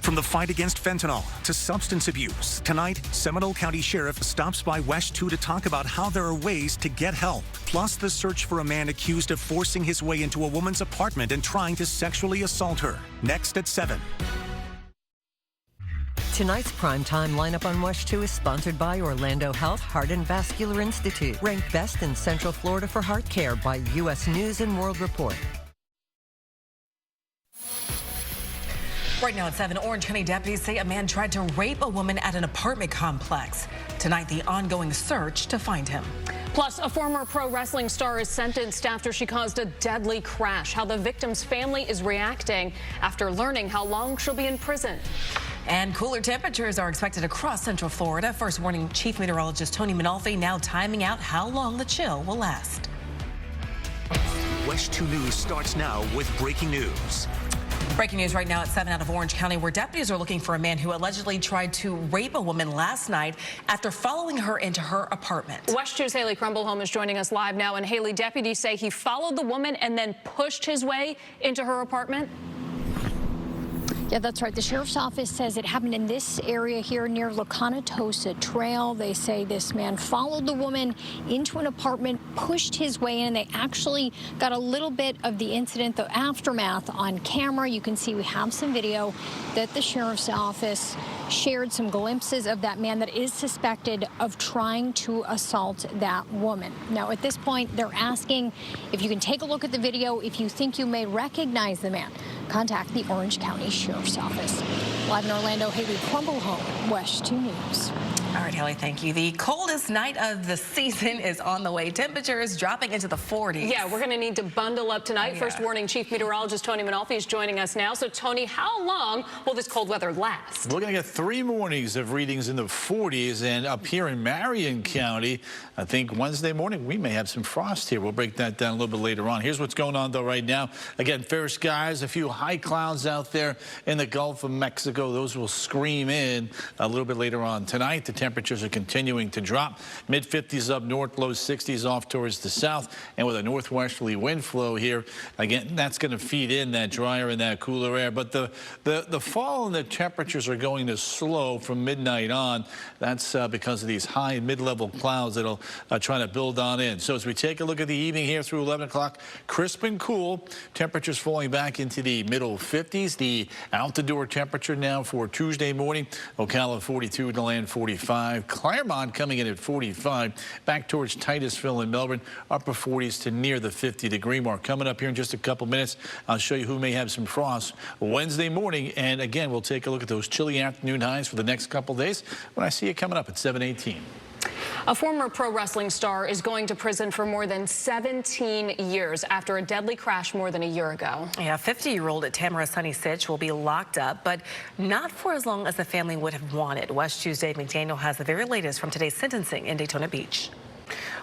From the fight against fentanyl to substance abuse, tonight, Seminole County Sheriff stops by WESH 2 to talk about how there are ways to get help. Plus, the search for a man accused of forcing his way into a woman's apartment and trying to sexually assault her. Next at 7. Tonight's primetime lineup on WESH 2 is sponsored by Orlando Health Heart and Vascular Institute, ranked best in Central Florida for heart care by U.S. News and World Report. Right now at 7, Orange County deputies say a man tried to rape a woman at an apartment complex. Tonight, the ongoing search to find him. Plus, a former pro wrestling star is sentenced after she caused a deadly crash. How the victim's family is reacting after learning how long she'll be in prison. And cooler temperatures are expected across Central Florida. First Warning Chief Meteorologist Tony Manalfi now timing out how long the chill will last. WESH 2 News starts now with breaking news. Breaking news right now at 7 out of Orange County, where deputies are looking for a man who allegedly tried to rape a woman last night after following her into her apartment. WESH 2's Haley Crumbleholm is joining us live now. And Haley, deputies say he followed the woman and then pushed his way into her apartment. Yeah, that's right. The sheriff's office says it happened in this area here near La Conatosa Trail. They say this man followed the woman into an apartment, pushed his way in. They actually got a little bit of the incident, the aftermath, on camera. You can see we have some video that the sheriff's office shared, some glimpses of that man that is suspected of trying to assault that woman. Now, at this point, they're asking if you can take a look at the video, if you think you may recognize the man. Contact the Orange County Sheriff's Office. Live in Orlando, Haley Crumbleholm, WESH 2 News. All right, Haley, thank you. The coldest night of the season is on the way. Temperatures dropping into the 40s. Yeah, we're going to need to bundle up tonight. Yeah. First Warning Chief Meteorologist Tony Manalfi is joining us now. So, Tony, how long will this cold weather last? We're going to get 3 mornings of readings in the 40s, and up here in Marion County, I think Wednesday morning we may have some frost here. We'll break that down a little bit later on. Here's what's going on, though, right now. Again, fair skies, a few high clouds out there in the Gulf of Mexico. Those will scream in a little bit later on tonight. The temperatures are continuing to drop. Mid-50s up north, low 60s off towards the south, and with a northwesterly wind flow here, again, that's going to feed in that drier and that cooler air. But the fall in the temperatures are going to slow from midnight on. That's because of these high and mid-level clouds that'll try to build on in. So as we take a look at the evening here through 11 o'clock, crisp and cool, temperatures falling back into the middle 50s. The out-the-door temperature now for Tuesday morning, Ocala 42, DeLand 45. Claremont coming in at 45, back towards Titusville and Melbourne, upper 40s to near the 50-degree mark. Coming up here in just a couple minutes, I'll show you who may have some frost Wednesday morning. And again, we'll take a look at those chilly afternoon highs for the next couple days when I see you coming up at 7:18. A former pro wrestling star is going to prison for more than 17 years after a deadly crash more than a year ago. Yeah, 50-year-old Tamara Sunny Sitch will be locked up, but not for as long as the family would have wanted. WESH 2's Dave McDaniel has the very latest from today's sentencing in Daytona Beach.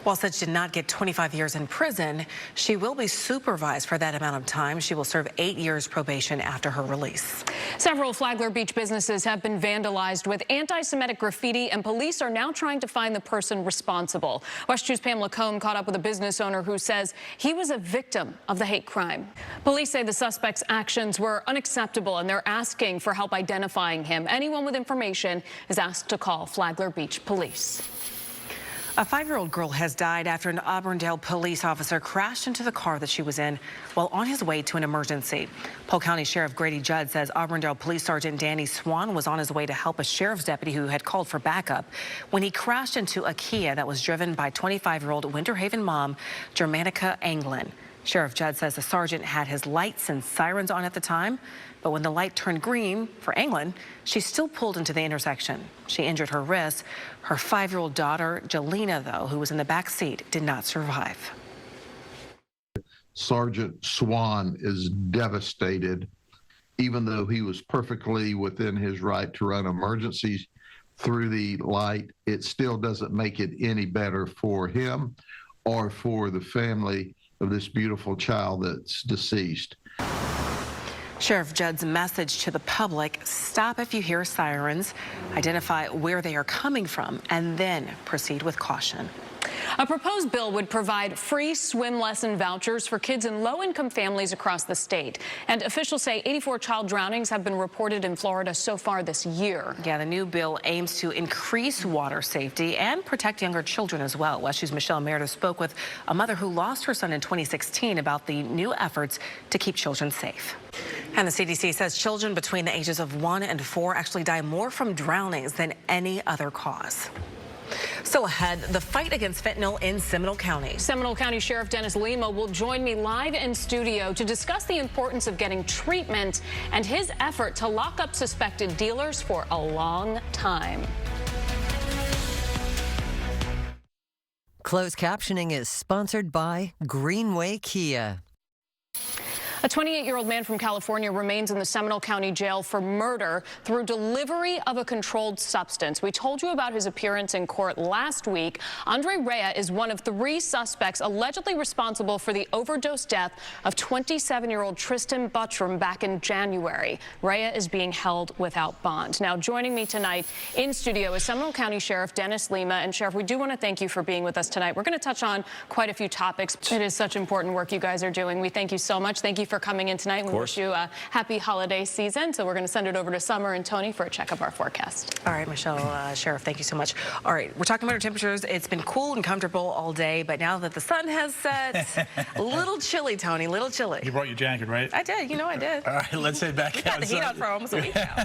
While Sitch did not get 25 years in prison, she will be supervised for that amount of time. She will serve 8 years probation after her release. Several Flagler Beach businesses have been vandalized with anti-Semitic graffiti, and police are now trying to find the person responsible. WESH 2's Pamela Combe caught up with a business owner who says he was a victim of the hate crime. Police say the suspect's actions were unacceptable, and they're asking for help identifying him. Anyone with information is asked to call Flagler Beach Police. A 5-year-old girl has died after an Auburndale police officer crashed into the car that she was in while on his way to an emergency. Polk County Sheriff Grady Judd says Auburndale Police Sergeant Danny Swan was on his way to help a sheriff's deputy who had called for backup when he crashed into a Kia that was driven by 25-year-old Winter Haven mom, Germanica Anglin. Sheriff Judd says the sergeant had his lights and sirens on at the time, but when the light turned green for Anglin, she still pulled into the intersection. She injured her wrist. Her 5-year-old daughter, Jelena, though, who was in the back seat, did not survive. Sergeant Swan is devastated, even though he was perfectly within his right to run emergencies through the light. It still doesn't make it any better for him or for the family of this beautiful child that's deceased. Sheriff Judd's message to the public: stop if you hear sirens, identify where they are coming from, and then proceed with caution. A proposed bill would provide free swim lesson vouchers for kids in low-income families across the state. And officials say 84 child drownings have been reported in Florida so far this year. Yeah, the new bill aims to increase water safety and protect younger children as well. WESH News' Michelle Meredith spoke with a mother who lost her son in 2016 about the new efforts to keep children safe. And the CDC says children between the ages of 1 and 4 actually die more from drownings than any other cause. Still ahead, the fight against fentanyl in Seminole County. Seminole County Sheriff Dennis Lima will join me live in studio to discuss the importance of getting treatment and his effort to lock up suspected dealers for a long time. Closed captioning is sponsored by Greenway Kia. A 28-year-old man from California remains in the Seminole County Jail for murder through delivery of a controlled substance. We told you about his appearance in court last week. Andre Rea is one of 3 suspects allegedly responsible for the overdose death of 27-year-old Tristan Buttram back in January. Rea is being held without bond. Now, joining me tonight in studio is Seminole County Sheriff Dennis Lima. And Sheriff, we do want to thank you for being with us tonight. We're going to touch on quite a few topics. It is such important work you guys are doing. We thank you so much. Thank you for coming in tonight. We wish you a happy holiday season. So we're going to send it over to Summer and Tony for a check of our forecast. All right, Michelle, Sheriff, thank you so much. All right, we're talking about our temperatures. It's been cool and comfortable all day, but now that the sun has set, a little chilly, Tony, a little chilly. You brought your jacket, right? I did. You know I did. All right, let's head back outside. Got the heat on for almost a week now.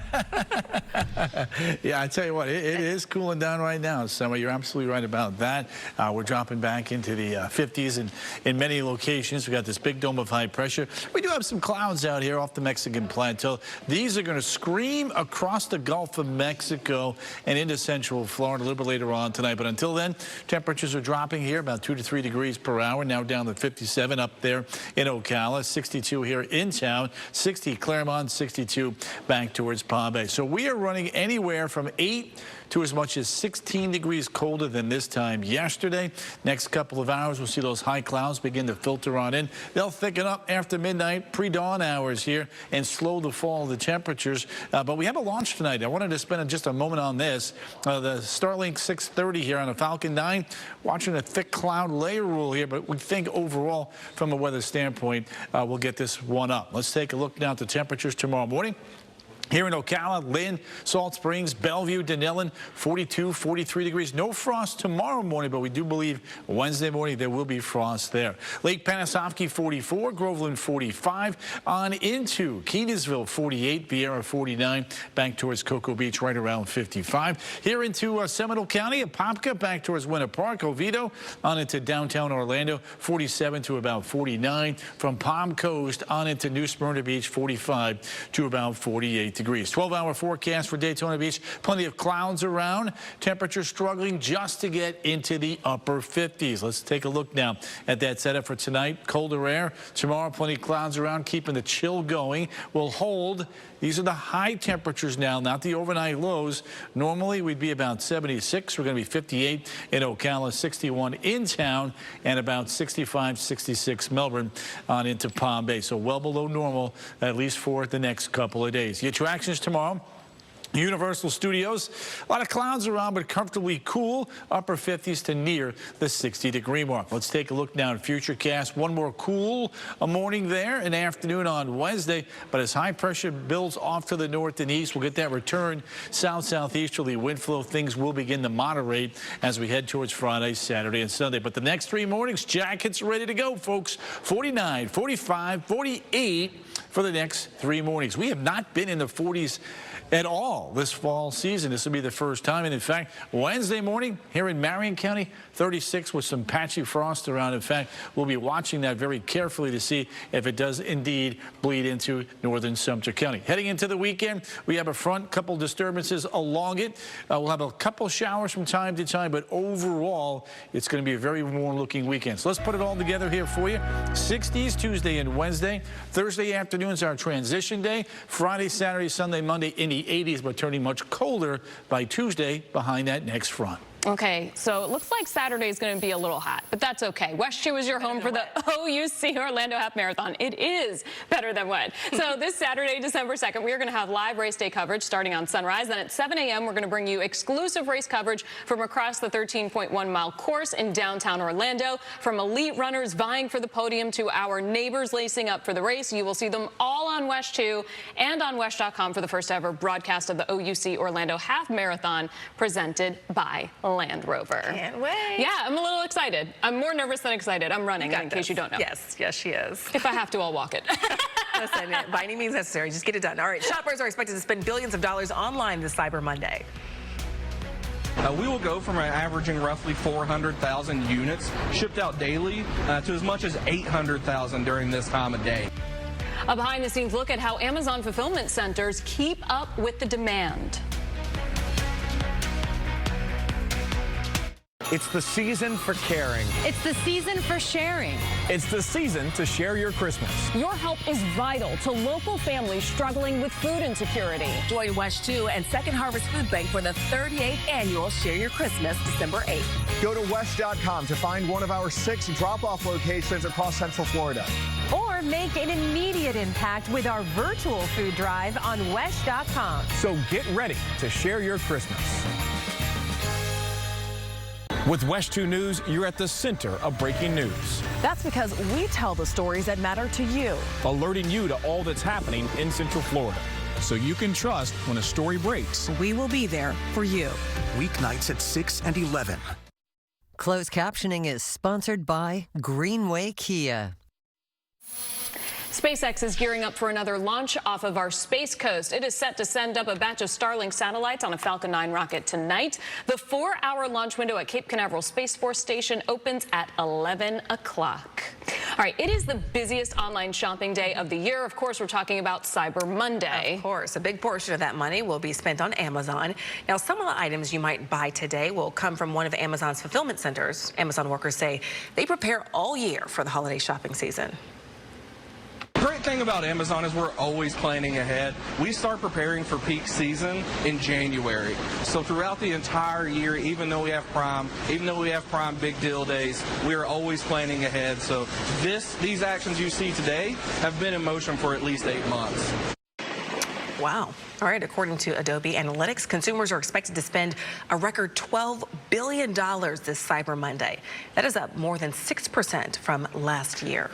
Yeah, I tell you what, it is cooling down right now. Summer, you're absolutely right about that. We're dropping back into the 50s in many locations. We got this big dome of high pressure. We do have some clouds out here off the Mexican plateau. These are going to scream across the Gulf of Mexico and into central Florida a little bit later on tonight. But until then, temperatures are dropping here about 2 to 3 degrees per hour. Now down to 57 up there in Ocala, 62 here in town, 60 Claremont, 62 back towards Palm Bay. So we are running anywhere from 8 to as much as 16 degrees colder than this time yesterday. Next couple of hours, we'll see those high clouds begin to filter on in. They'll thicken up after midnight, pre-dawn hours here, and slow the fall of the temperatures. But we have a launch tonight. I wanted to spend just a moment on this. The Starlink 630 here on a Falcon 9, watching a thick cloud layer rule here, but we think overall, from a weather standpoint, we'll get this one up. Let's take a look now at the temperatures tomorrow morning. Here in Ocala, Lynn, Salt Springs, Bellevue, Denellen, 42, 43 degrees. No frost tomorrow morning, but we do believe Wednesday morning there will be frost there. Lake Panasoffkee, 44, Groveland, 45, on into Keynasville, 48, Vieira, 49, back towards Cocoa Beach, right around 55. Here into Seminole County, Apopka, back towards Winter Park, Oviedo, on into downtown Orlando, 47 to about 49. From Palm Coast on into New Smyrna Beach, 45 to about 48 degrees. 12-hour forecast for Daytona Beach. Plenty of clouds around. Temperature struggling just to get into the upper 50s. Let's take a look now at that setup for tonight. Colder air. Tomorrow, plenty of clouds around, keeping the chill going. We'll hold. These are the high temperatures now, not the overnight lows. Normally, we'd be about 76. We're going to be 58 in Ocala, 61 in town, and about 65, 66 Melbourne on into Palm Bay. So well below normal, at least for the next couple of days. Your attractions tomorrow. Universal Studios, a lot of clouds around, but comfortably cool, upper 50s to near the 60-degree mark. Let's take a look now at Futurecast. One more cool morning there, an afternoon on Wednesday, but as high pressure builds off to the north and east, we'll get that return south-southeasterly wind flow. Things will begin to moderate as we head towards Friday, Saturday, and Sunday. But the next 3 mornings, jackets ready to go, folks. 49, 45, 48 for the next 3 mornings. We have not been in the 40s at all this fall season. This will be the first time. And in fact, Wednesday morning here in Marion County, 36 with some patchy frost around. In fact, we'll be watching that very carefully to see if it does indeed bleed into northern Sumter County. Heading into the weekend, we have a front, couple disturbances along it. We'll have a couple showers from time to time, but overall, it's going to be a very warm looking weekend. So let's put it all together here for you. 60s Tuesday and Wednesday. Thursday afternoons our transition day. Friday, Saturday, Sunday, Monday in the 80s, but turning much colder by Tuesday behind that next front. Okay, so it looks like Saturday is going to be a little hot, but that's okay. WESH 2 is your home for the OUC Orlando Half Marathon. It is better than wet. So this Saturday, December 2nd, we are going to have live race day coverage starting on sunrise. Then at 7 a.m., we're going to bring you exclusive race coverage from across the 13.1-mile course in downtown Orlando. From elite runners vying for the podium to our neighbors lacing up for the race, you will see them all on WESH 2 and on WESH.com for the first ever broadcast of the OUC Orlando Half Marathon presented by Land Rover. Can't wait. Yeah, I'm a little excited. I'm more nervous than excited. I'm running, in case you don't know. Yes, she is. If I have to, I'll walk it. Listen, by any means necessary, just get it done. All right, shoppers are expected to spend billions of dollars online this Cyber Monday. We will go from averaging roughly 400,000 units shipped out daily to as much as 800,000 during this time of day. A behind-the-scenes look at how Amazon fulfillment centers keep up with the demand. It's the season for caring. It's the season for sharing. It's the season to share your Christmas. Your help is vital to local families struggling with food insecurity. Join WESH 2 and Second Harvest Food Bank for the 38th annual Share Your Christmas, December 8th. Go to WESH.com to find one of our 6 drop-off locations across Central Florida. Or make an immediate impact with our virtual food drive on WESH.com. So get ready to share your Christmas. With WESH 2 News, you're at the center of breaking news. That's because we tell the stories that matter to you. Alerting you to all that's happening in Central Florida, so you can trust when a story breaks. We will be there for you. Weeknights at 6 and 11. Closed captioning is sponsored by Greenway Kia. SpaceX is gearing up for another launch off of our Space Coast. It is set to send up a batch of Starlink satellites on a Falcon 9 rocket tonight. The 4-hour launch window at Cape Canaveral Space Force Station opens at 11 o'clock. All right, it is the busiest online shopping day of the year. Of course, we're talking about Cyber Monday. Of course, a big portion of that money will be spent on Amazon. Now, some of the items you might buy today will come from one of Amazon's fulfillment centers. Amazon workers say they prepare all year for the holiday shopping season. The great thing about Amazon is we're always planning ahead. We start preparing for peak season in January. So throughout the entire year, even though we have Prime big deal days, we are always planning ahead. So these actions you see today have been in motion for at least 8 months. Wow. All right, according to Adobe Analytics, consumers are expected to spend a record $12 billion this Cyber Monday. That is up more than 6% from last year.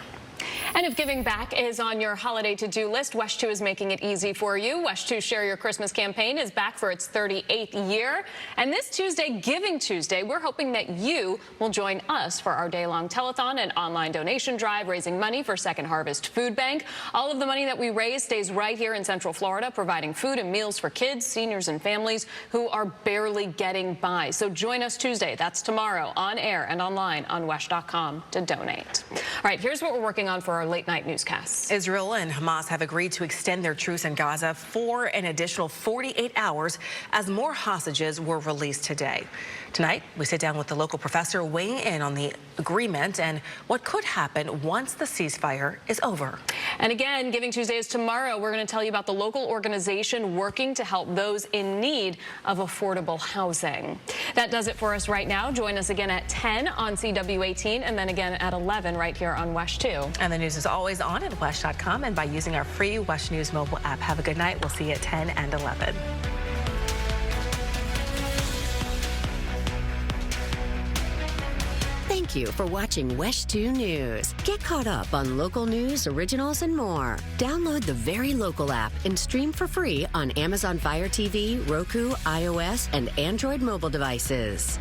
And if giving back is on your holiday to-do list, WESH 2 is making it easy for you. WESH 2 Share Your Christmas campaign is back for its 38th year. And this Tuesday, Giving Tuesday, we're hoping that you will join us for our day-long telethon and online donation drive, raising money for Second Harvest Food Bank. All of the money that we raise stays right here in Central Florida, providing food and meals for kids, seniors, and families who are barely getting by. So join us Tuesday, that's tomorrow, on air and online on WESH.com to donate. All right, here's what we're working on for our late-night newscasts. Israel and Hamas have agreed to extend their truce in Gaza for an additional 48 hours as more hostages were released today. Tonight, we sit down with the local professor weighing in on the agreement and what could happen once the ceasefire is over. And again, Giving Tuesday is tomorrow. We're going to tell you about the local organization working to help those in need of affordable housing. That does it for us right now. Join us again at 10 on CW18 and then again at 11 right here on WESH 2. And the news is always on at WESH.com and by using our free WESH News mobile app. Have a good night. We'll see you at 10 and 11. Thank you for watching WESH 2 News. Get caught up on local news, originals, and more. Download the Very Local app and stream for free on Amazon Fire TV, Roku, iOS, and Android mobile devices.